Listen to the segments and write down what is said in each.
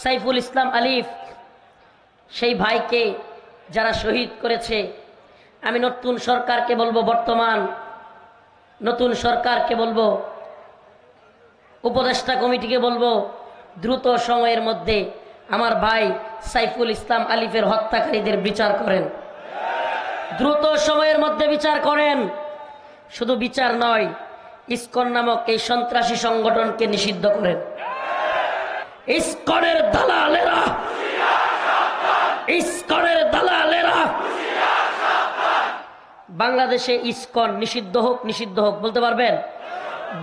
সাইফুল ইসলাম আলিফ, সেই ভাইকে যারা শহীদ করেছে, আমি নতুন সরকারকে বলবো, বর্তমান নতুন সরকারকে বলবো, উপদেষ্টা কমিটিকে বলবো, দ্রুত সময়ের মধ্যে আমার ভাই সাইফুল ইসলাম আলিফের হত্যাকারীদের বিচার করেন। দ্রুত সময়ের মধ্যে বিচার করেন। শুধু বিচার নয়, ইসকন নামক এই সন্ত্রাসী সংগঠনকে নিষিদ্ধ করেন। ইসকনের দালালেরা, ইসকনের দালালেরা বাংলাদেশে ইসকন নিষিদ্ধ হোক, নিষিদ্ধ হোক বলতে পারবেন?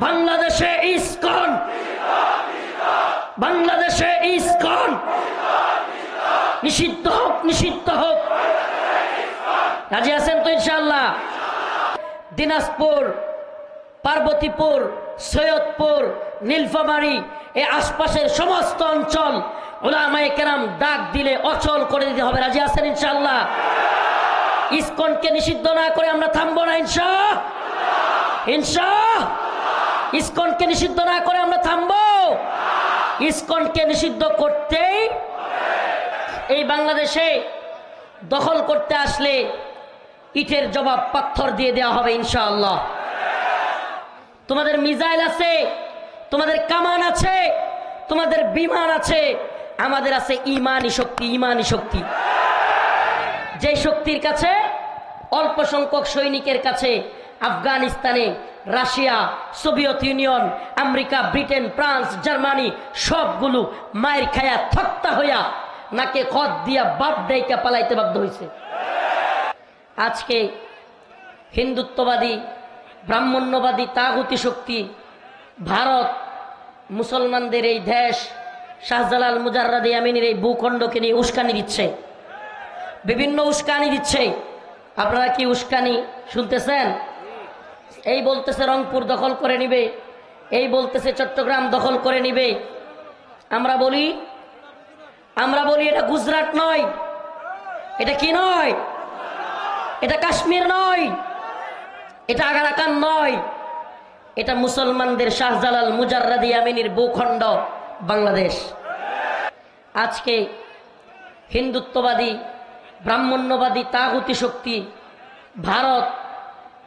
বাংলাদেশে ইসকন, বাংলাদেশে ইসকন নিষিদ্ধ হোক, নিষিদ্ধ হোক। রাজি আছেন তো ইনশাআল্লাহ? দিনাজপুর, পার্বতীপুর, সৈয়দপুর, নীলফামারী এই আশপাশের সমস্ত অঞ্চল উলামায়ে কেরাম ডাক দিলে অচল করে দিতে হবে। রাজি আছেন ইনশাআল্লাহ? ইসকনকে নিষিদ্ধ না করে আমরা থামবো না ইনশাআল্লাহ। ইনশাআল্লাহ ইসকনকে নিষিদ্ধ না করে আমরা থামবো। ইসকনকে নিষিদ্ধ করতেই এই বাংলাদেশে দখল করতে আসলে ইটের জবাব পাথর দিয়ে দেওয়া হবে ইনশাআল্লাহ। তোমাদের মিসাইল আছে, তোমাদের কামান আছে, তোমাদের বিমান আছে, আমাদের আছে ইমানি শক্তি। ইমানি শক্তি, যে শক্তির কাছে অল্প সংখ্যক সৈনিকের কাছে আফগানিস্তানে Russia, Soviet union, America, Britain, France, Germany সবগুলো মায়ের খায়া থক্তা হইয়া নাকে খত দিয়া বাপ ডাইকা পালাইতে বাধ্য হয়েছে। আজকে হিন্দুত্ববাদী, ব্রাহ্মণ্যবাদী, তাগুতি শক্তি ভারত মুসলমানদের এই দেশ, শাহজালাল মুজাররাদে আমিনের এই ভূখণ্ডকে নিয়ে উস্কানি দিচ্ছে, বিভিন্ন উস্কানি দিচ্ছে। আপনারা কি উস্কানি শুনতেছেন? এই বলতেছে রংপুর দখল করে নিবে, এই বলতেছে চট্টগ্রাম দখল করে নিবে। আমরা বলি এটা গুজরাট নয়, এটা কি নয়, এটা কাশ্মীর নয়, এটা আরাকান নয়, এটা মুসলমানদের শাহজালাল মুজাররাদে আমিনের ভূখণ্ড বাংলাদেশ। আজকে হিন্দুত্ববাদী, ব্রাহ্মণ্যবাদী, তাগুতি শক্তি ভারত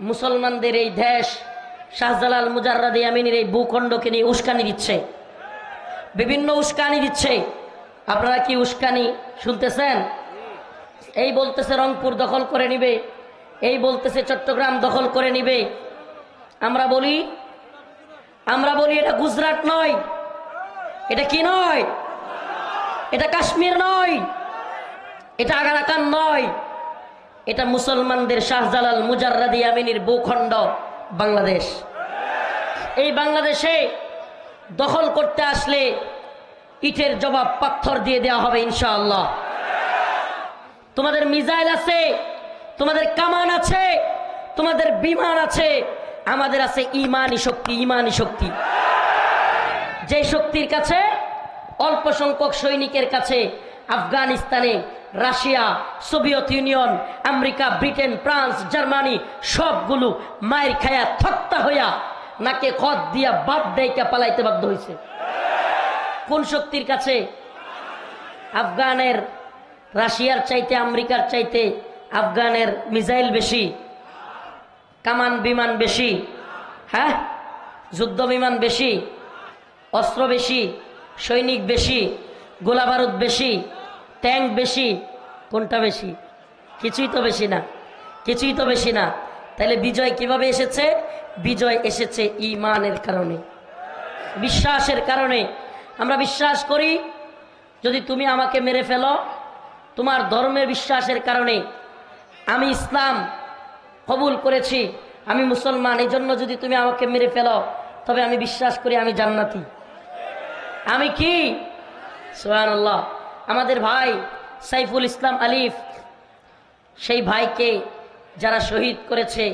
মুসলমানদের এই দেশ, শাহজালাল মুজাররাদে আমিনের এই ভূখণ্ডকে নিয়ে উস্কানি দিচ্ছে, বিভিন্ন উস্কানি দিচ্ছে। আপনারা কি উস্কানি শুনতেছেন? এই বলতেছে রংপুর দখল করে নিবে, এই বলতেছে চট্টগ্রাম দখল করে নিবে। আমরা বলি এটা গুজরাট নয়, এটা কি নয়, এটা কাশ্মীর নয়, এটা আরাকান নয়, এটা মুসলমানদের শাহজালাল মুজাররাদে আমিনের ভূখণ্ড বাংলাদেশ। এই বাংলাদেশে দখল করতে আসলে ইটের জবাব পাথর দিয়ে দেওয়া হবে ইনশাআল্লাহ। তোমাদের মিসাইল আছে, তোমাদের কামান আছে, তোমাদের বিমান আছে, আমাদের আছে ইমানি শক্তি। ইমানি শক্তি, যে শক্তির কাছে অল্প সংখ্যক সৈনিকের কাছে আফগানিস্তানে Russia, Soviet union, America, Britain, France, Germany সবগুলো মায়ের খায়া থক্তা হইয়া নাকে খত দিয়া বাপ ডাইকা পালাইতে বাধ্য হয়েছে। কোন শক্তির কাছে? আফগানের, রাশিয়ার চাইতে, আমেরিকার চাইতে আফগানের মিসাইল বেশি, কামান বিমান বেশি, হ্যাঁ, যুদ্ধ বিমান বেশি, অস্ত্র বেশি, সৈনিক বেশি, গোলা বারুদ বেশি, ট্যাঙ্ক বেশি। কোনটা বেশি? কিছুই তো বেশি না, কিছুই তো বেশি না। তাহলে বিজয় কিভাবে এসেছে? বিজয় এসেছে ঈমানের কারণে, বিশ্বাসের কারণে। আমরা বিশ্বাস করি যদি তুমি আমাকে মেরে ফেলো তোমার ধর্মের বিশ্বাসের কারণে, আমি ইসলাম কবুল করেছি, আমি মুসলমান, এই জন্য যদি তুমি আমাকে মেরে ফেলো তবে আমি বিশ্বাস করি আমি জান্নাতি। আমি কি? সুবহানাল্লাহ। আমাদের ভাই সাইফুল ইসলাম আলিফ, সেই ভাইকে যারা শহীদ করেছে,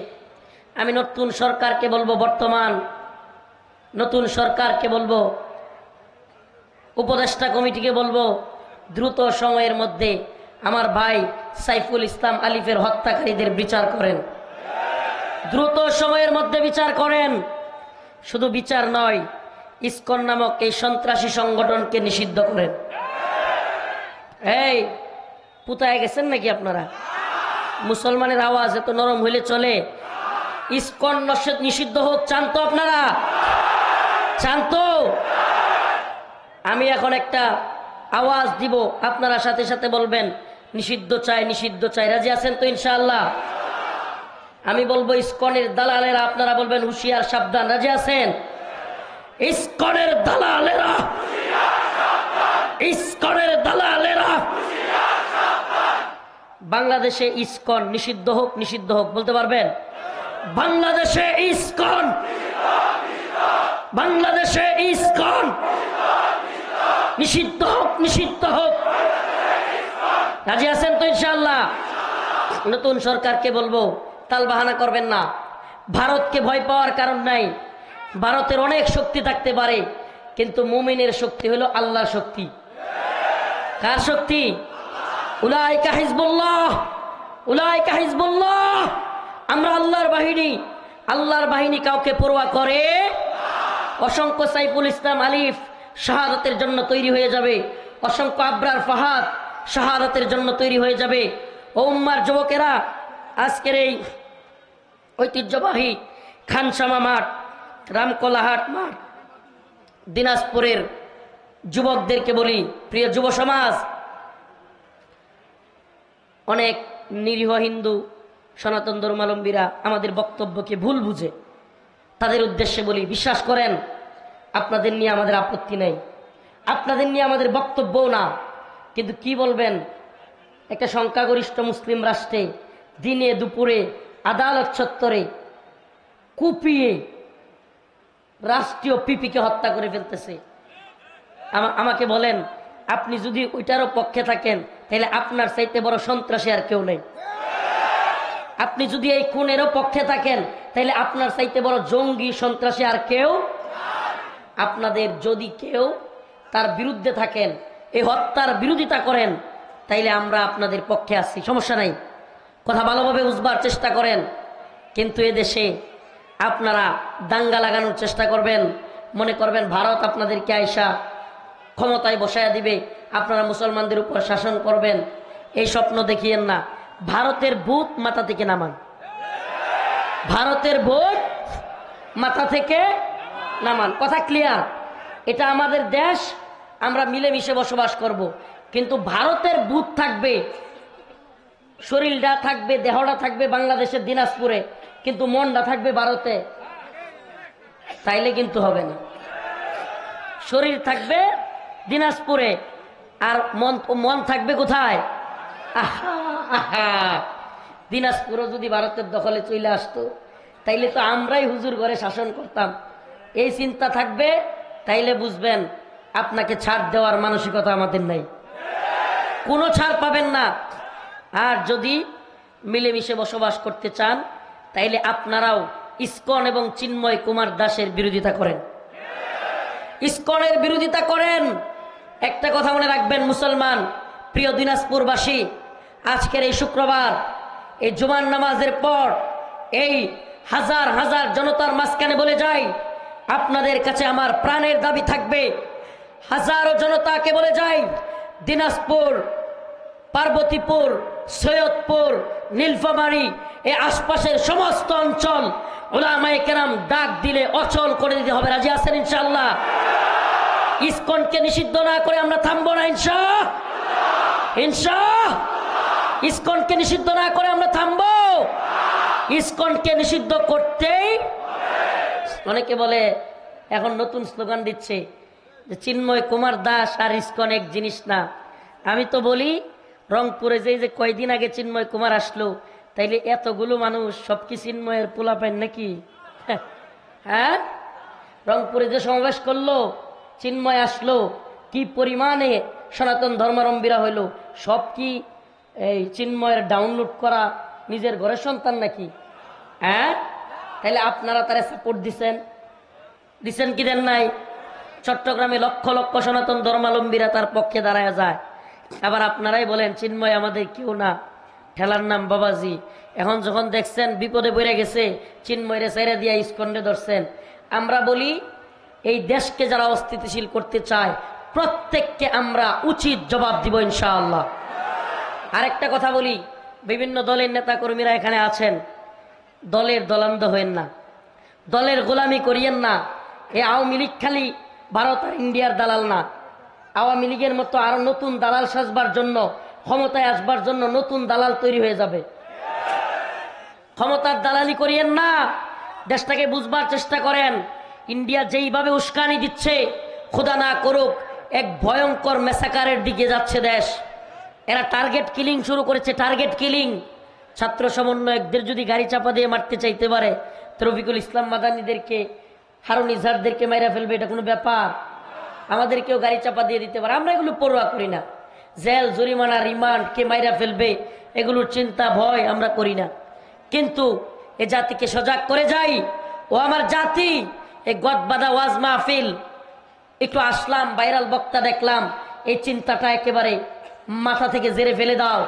আমি নতুন সরকারকে বলবো, বর্তমান নতুন সরকারকে বলবো, উপদেষ্টা কমিটিকে বলবো, দ্রুত সময়ের মধ্যে আমার ভাই সাইফুল ইসলাম আলিফের হত্যাকারীদের বিচার করেন। দ্রুত সময়ের মধ্যে বিচার করেন। শুধু বিচার নয়, ইসকন নামক এই সন্ত্রাসী সংগঠনকে নিষিদ্ধ করেন। এই পুতায় গেছেন নাকি আপনারা? মুসলমানের আওয়াজ এত নরম হইলে চলে? ইসকন নিষিদ্ধ হোক চান তো আপনারা? চান তো? আমি এখন একটা আওয়াজ দিব, আপনারা সাথে সাথে বলবেন নিষিদ্ধ চাই, নিষিদ্ধ চাই। রাজি আছেন তো ইনশাআল্লাহ? আমি বলবো ইসকনের দালালেরা, আপনারা বলবেন হুঁশিয়ার সাবধান। রাজি আছেন? ইসকনের দালালেরা, ইসকনের দালালেরা, বাংলাদেশে ইসকন নিষিদ্ধ হোক, নিষিদ্ধ হোক। বলতে পারবেন? বাংলাদেশে ইসকন, বাংলাদেশে ইসকন নিষিদ্ধ হোক, নিষিদ্ধ হোক। রাজি আছেন তো ইনশাআল্লাহ? নতুন সরকারকে বলবো তালবাহানা করবেন না। ভারতকে ভয় পাওয়ার কারণ নাই। ভারতের অনেক শক্তি থাকতে পারে, কিন্তু মুমিনের শক্তি হলো আল্লাহর শক্তি। কার শক্তি? উলাইকা হিজবুল্লাহ, উলাইকা হিজবুল্লাহ। আমরা আল্লাহর বাহিনী। আল্লাহর বাহিনী কাউকে পরোয়া করে? অসংখ্য সাইফুল ইসলাম আলিফ শাহাদাতের জন্য তৈরি হয়ে যাবে, অসংখ্য আবরার ফাহাদ শাহাদাতের জন্য তৈরি হয়ে যাবে। ও উম্মার যুবকেরা, আজকের এই ঐতিহ্যবাহী খানসামা মাঠ, রামকলাহাট মাঠ, দিনাজপুরের যুবকদেরকে বলি, প্রিয় যুব সমাজ, অনেক নিরীহ হিন্দু সনাতন ধর্মাবলম্বীরা আমাদের বক্তব্যকে ভুল বুঝে। তাদের উদ্দেশ্যে বলি, বিশ্বাস করেন আপনাদের নিয়ে আমাদের আপত্তি নেই, আপনাদের নিয়ে আমাদের বক্তব্যও না, কিন্তু কি বলবেন, একটা সংখ্যাগরিষ্ঠ মুসলিম রাষ্ট্রে দিনে দুপুরে আদালত চত্বরে কুপিয়ে রাষ্ট্রীয় পিপিকে হত্যা করে ফেলতেছে। আমাকে বলেন, আপনি যদি ওইটারও পক্ষে থাকেন তাহলে আপনার চাইতে বড় সন্ত্রাসী আর কেউ নেই। আপনি যদি এই খুনেরও পক্ষে থাকেন তাহলে আপনার চাইতে বড় জঙ্গি সন্ত্রাসী আর কেউ। আপনাদের যদি কেউ তার বিরুদ্ধে থাকেন, এই হত্যার বিরোধিতা করেন, তাইলে আমরা আপনাদের পক্ষে আছি, সমস্যা নাই। কথা ভালোভাবে বুঝবার চেষ্টা করেন। কিন্তু এদেশে আপনারা দাঙ্গা লাগানোর চেষ্টা করবেন, মনে করবেন ভারত আপনাদেরকে আইসা ক্ষমতায় বসায়া দিবে, আপনারা মুসলমানদের উপর শাসন করবেন। এই স্বপ্ন দেখিয়েন না। ভারতের ভূত মাথা থেকে নামান, ভারতের ভূত মাথা থেকে নামান। কথা ক্লিয়ার? এটা আমাদের দেশ, আমরা মিলেমিশে বসবাস করব। কিন্তু ভারতের ভূত থাকবে, শরীরটা থাকবে, দেহটা থাকবে বাংলাদেশের দিনাজপুরে, কিন্তু মনটা থাকবে ভারতে, তাইলে কিন্তু হবে না। শরীর থাকবে দিনাজপুরে আর মন থাকবে কোথায়? দিনাজপুরও যদি ভারতের দখলে চলে আসতো তাইলে তো আমরাই হুজুর ঘরে শাসন করতাম। এই চিন্তা থাকবে, তাইলে বুঝবেন আপনাকে ছাড় দেওয়ার মানসিকতা আমাদের নাই, কোনো ছাড় পাবেন না। আর যদি মিলেমিশে বসবাস করতে চান তাইলে আপনারাও ইসকন এবং চিন্ময় কুমার দাসের বিরোধিতা করেন, ইসকনের বিরোধিতা করেন। একটা কথা মনে রাখবেন মুসলমান, প্রিয় দিনাজপুরবাসী, আজকের এই শুক্রবার, এই জুমার নামাজের পর এই হাজার হাজার জনতার মাঝখানে বলে যাই, আপনাদের কাছে আমার প্রাণের দাবি থাকবে। হাজারো জনতাকে বলে যাই, দিনাজপুর, পার্বতীপুর, সৈয়দপুর, নীলফামারী, এই আশপাশের সমস্ত অঞ্চল উলামায়ে কেরাম ডাক দিলে অচল করে দিতে হবে। রাজি আছেন ইনশাআল্লাহ? ইসকনকে নিষিদ্ধ না করে আমরা থামবো না ইনশাআল্লাহ, ইনশাআল্লাহ। ইসকনকে নিষিদ্ধ না করে আমরা থামবো, ইসকনকে নিষিদ্ধ করতেই। অনেকে বলে এখন নতুন স্লোগান দিচ্ছে যে চিন্ময় কুমার দাস আর ইসকন এক জিনিস না। আমি তো বলি, রংপুরে যে কয়দিন আগে চিন্ময় কুমার আসলো, তাইলে এতগুলো মানুষ সব কি চিন্ময়ের পোলা পান নাকি? হ্যাঁ, রংপুরে যে সমাবেশ করলো, চিন্ময় আসলো, কি পরিমাণে সনাতন ধর্মাবলম্বীরা হইল, সব কি এই চিন্ময়ের ডাউনলোড করা নিজের ঘরের সন্তান নাকি? হ্যাঁ, তাহলে আপনারা তারা সাপোর্ট দিচ্ছেন কি দেন নাই? চট্টগ্রামে লক্ষ লক্ষ সনাতন ধর্মাবলম্বীরা তার পক্ষে দাঁড়ায় যায়। আবার আপনারাই বলেন চিন্ময় আমাদের কেউ না, ঠেলার নাম বাবাজি। এখন যখন দেখছেন বিপদে পড়ে গেছে, চিন্ময়রে ছেড়ে দিয়া ইসকনরে ধরছেন। আমরা বলি, এই দেশকে যারা অস্থিতিশীল করতে চায়, প্রত্যেককে আমরা উচিত জবাব দিব ইনশাআল্লাহ। আরেকটা কথা বলি, বিভিন্ন দলের নেতাকর্মীরা এখানে আছেন, দলের দলান্ধ হয়েন না, দলের গোলামি করিয়েন না। এই আওয়ামী লীগ খালি ভারত আর ইন্ডিয়ার দালাল না। আওয়ামী লীগের মতো আরো নতুন দালাল সাজবার জন্য, ক্ষমতায় আসবার জন্য নতুন দালাল তৈরি হয়ে যাবে। ক্ষমতার দালালি করিয়েন না, দেশটাকে বুঝবার চেষ্টা করেন। ইন্ডিয়া যেইভাবে উস্কানি দিচ্ছে, খোদা না করুক এক ভয়ঙ্কর মেসাকারের দিকে যাচ্ছে দেশ। এরা টার্গেট কিলিং শুরু করেছে, টার্গেট কিলিং। ছাত্র সমন্বয়কদের যদি গাড়ি চাপা দিয়ে মারতে চাইতে পারে, রফিকুল ইসলাম মাদানীদেরকে, হারুন ইজহারদেরকে মাইরা ফেলবে, এটা কোনো ব্যাপার? আমাদেরকেও গাড়ি চাপা দিয়ে দিতে পারে, আমরা এগুলো পরোয়া করি না। জেল, জরিমানা, রিমান্ড, কে মাইরা ফেলবে এগুলোর চিন্তা ভয় আমরা করি না। কিন্তু এ জাতিকে সজাগ করে যাই, ও আমার জাতি, এই গদবাদা ওয়াজ মাহফিল, একটু আসলাম, ভাইরাল বক্তা দেখলাম, এই চিন্তাটা একেবারে মাথা থেকে জেরে ফেলে দাও।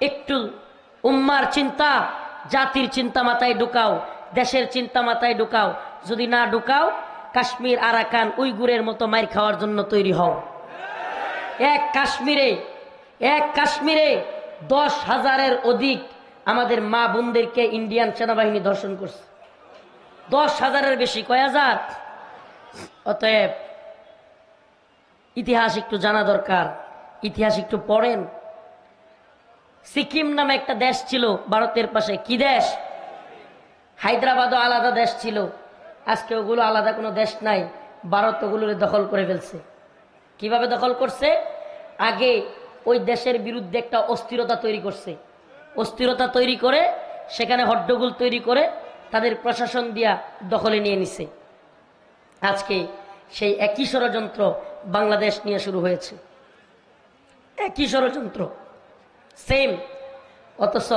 একটু উম্মার চিন্তা, জাতির চিন্তা মাথায় ঢুকাও, দেশের চিন্তা মাথায় ঢুকাও। যদি না ঢুকাও, কাশ্মীর, আরাকান, উইগুরের মতো মাইর খাওয়ার জন্য তৈরি হও। এক কাশ্মীরে 10,000-এর অধিক আমাদের মা বোনদেরকে ইন্ডিয়ান সেনাবাহিনী ধর্ষণ করছে। 10,000-এর বেশি, কয় হাজার? অতএব ইতিহাস একটু জানা দরকার, ইতিহাস একটু পড়েন। সিকিম নামে একটা দেশ ছিল ভারতের পাশে, কি দেশ? হায়দ্রাবাদও আলাদা দেশ ছিল, আজকে ওগুলো আলাদা কোনো দেশ নাই। ভারত ওগুলোরে দখল করে ফেলছে। কিভাবে দখল করছে? আগে ওই দেশের বিরুদ্ধে একটা অস্থিরতা তৈরি করছে, অস্থিরতা তৈরি করে সেখানে হট্টগোল তৈরি করে তাদের প্রশাসন দিয়া দখলে নিয়ে নিছে। আজকে সেই একই ষড়যন্ত্র বাংলাদেশ নিয়ে শুরু হয়েছে, একই ষড়যন্ত্র, সেম। অথচ